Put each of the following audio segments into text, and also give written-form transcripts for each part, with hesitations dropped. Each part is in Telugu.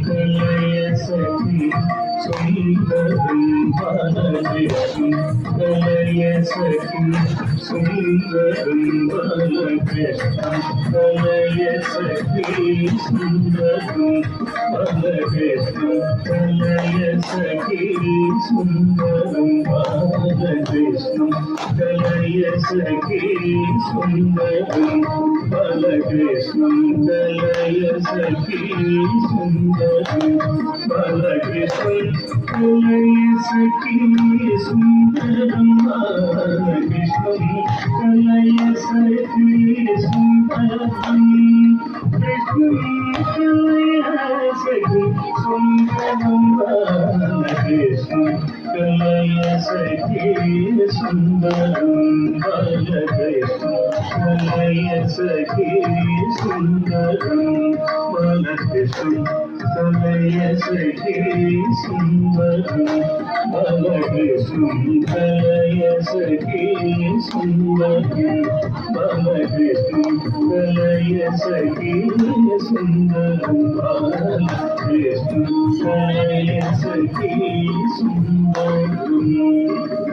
కలయ సఖి సుందరం బాలకృష్ణ కలయ సఖి సుందరం బాలకృష్ణ కలయ సఖి సుందరం బాలకృష్ణ కలయ సఖి సుందరం బాలకృష్ణ కలయ సఖి సుందరం బాలకృష్ణ కలయ సఖి సుందరం బాలకృష్ణ కలయ సఖి సుందరం బాలకృష్ణ కలయ సఖి సుందరం కృష్ణ కలయ సఖి సుందరం బాలకృష్ణ కలయ సఖి సుందరం బాలకృష్ణ కలయ సఖి సుందరం బాలకృష్ణ కలయ సఖి సుందరం బాలకృష్ణ కలయ సఖి సుందరం బాలకృష్ణ కలయ సఖి సుందరం బాలకృష్ణ కలయ సఖి సుందరం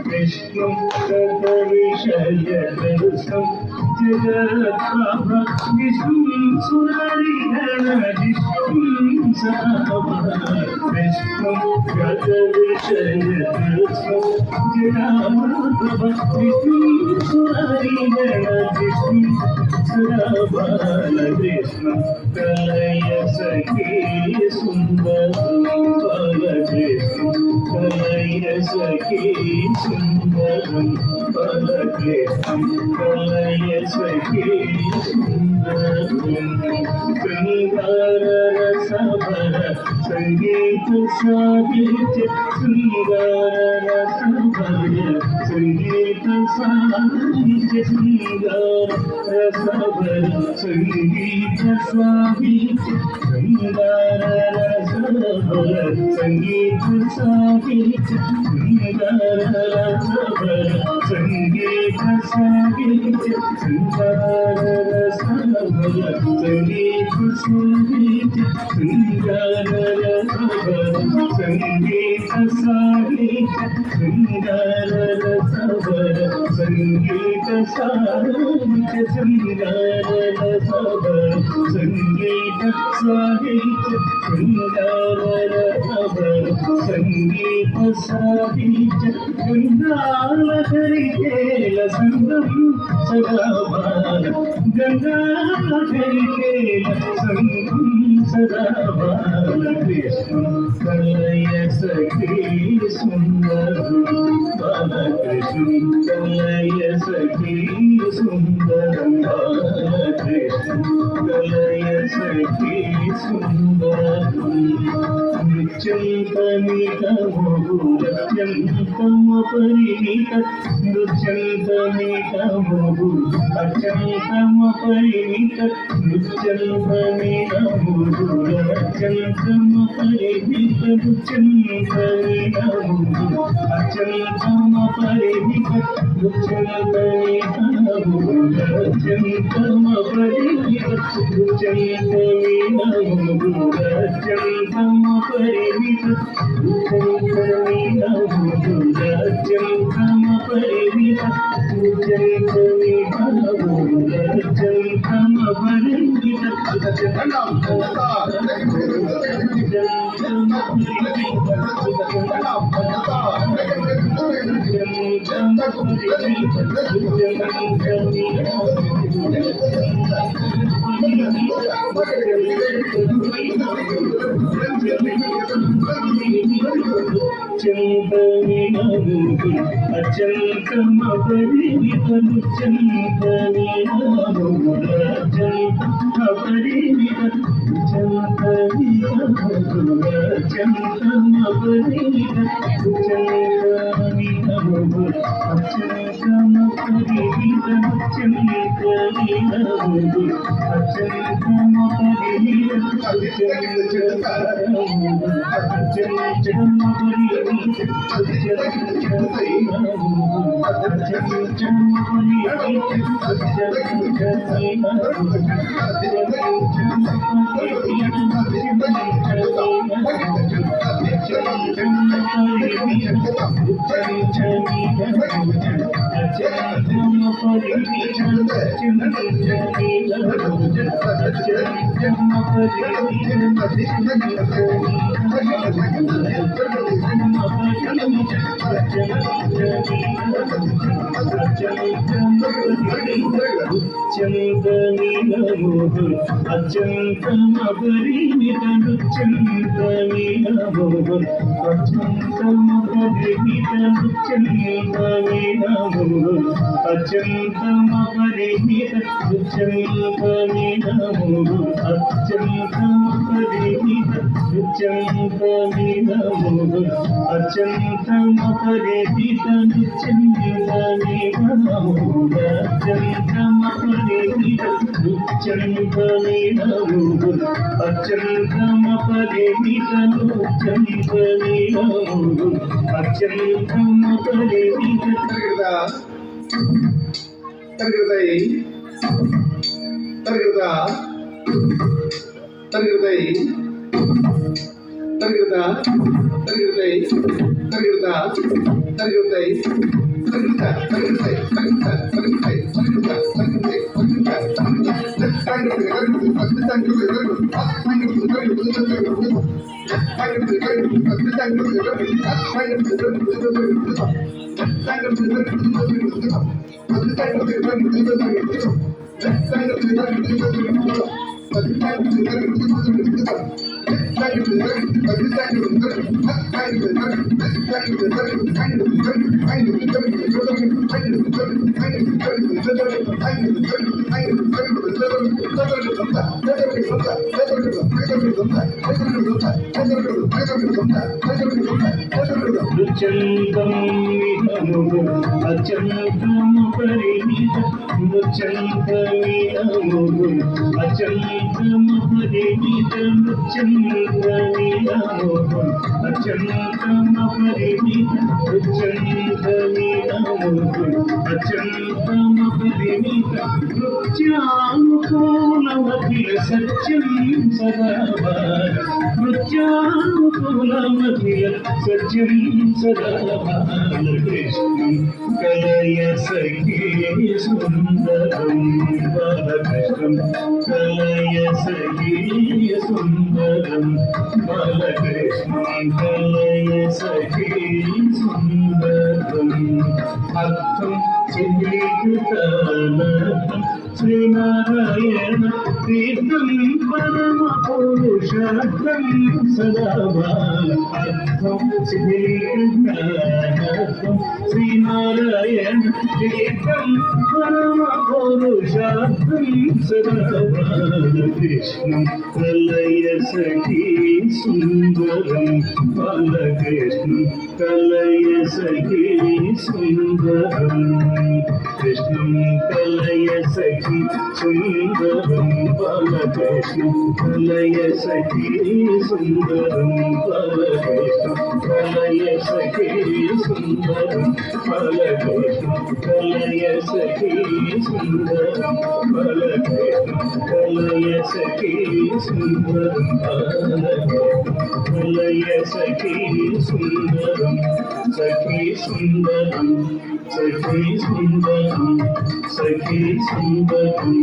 విష్ణు విషయదర్శం జగత్ప్రభ విష్ణు సురరిగణ విష్ణు విష్ణు గత విషయదర్శం జగత్ప్రభ విష్ణు సురరిగణ విష్ణు బాలకృష్ణ కలయ సఖి సుందరం బాలకృష్ణ కలయ సఖి సుందరం బాలకృష్ణ కలయ సఖి సుందరం శృంగార రసభర సంగీత సాహిత్య శృంగార రసభర సంగీత సాహిత్య శృంగార రసభర సంగీత సాహిత్య శృంగార రసభర సంగీత సాహిత్య శృంగార రసభర సంగీత సాహిత్య శృంగార రసభర సంగీత సాహిత్య శృంగార రసభర సంగీత సాహిత్య శృంగార రసభర సంగీత సాహిత్య శృంగార రసభర సంగీత సాహిత్య శృంగార రసభర సంగీత సాహిత్య గంగాధరికేల సంగం సదాబాల గంగాధరికేల సంగం సదాబాల కృష్ణ కలయ సఖి సుందరం బాలకృష్ణ కలయ సఖి సుందరం బాలకృష్ణ కలయ సఖి సుందరం నృత్యంతమితమోరత్యంతమపరిమిత నృత్యంతమితమోరు అత్యంతమపరిమిత నృత్యంతమితమోరత్యంతమపరిమిత నృత్యంతమితమోరు అత్యంతమపరిమిత నృత్యంతమితమోరు అత్యంతమపరిమిత నృత్యంతమితమోరు అత్యంతమపరిమిత అత్యంత శ్రీనారాయణ తీర్థం పరమ పురుషార్థం సదాభార్థం శిథిలీకృతం శ్రీనారాయణ తీర్థం పరమ పురుషార్థం సదాభాలకృష్ణం కలయ సఖీ సుందరం బాలకృష్ణం కలయ సఖీ సుందరం కృష్ణం కలయ సఖీ సుందరం బాలకృష్ణం కలయ సఖీ సుందరం బాలకృష్ణం కలయ సఖీ సుందరం బాలకృష్ణం కలయ సఖీ సుందరం బాలకృష్ణం కలయ సఖీ సుందరం బాలకృష్ణం కలయ సఖీ సుందరం సఖీ సుందరం సఖీ సుందరం సఖీ సుందరం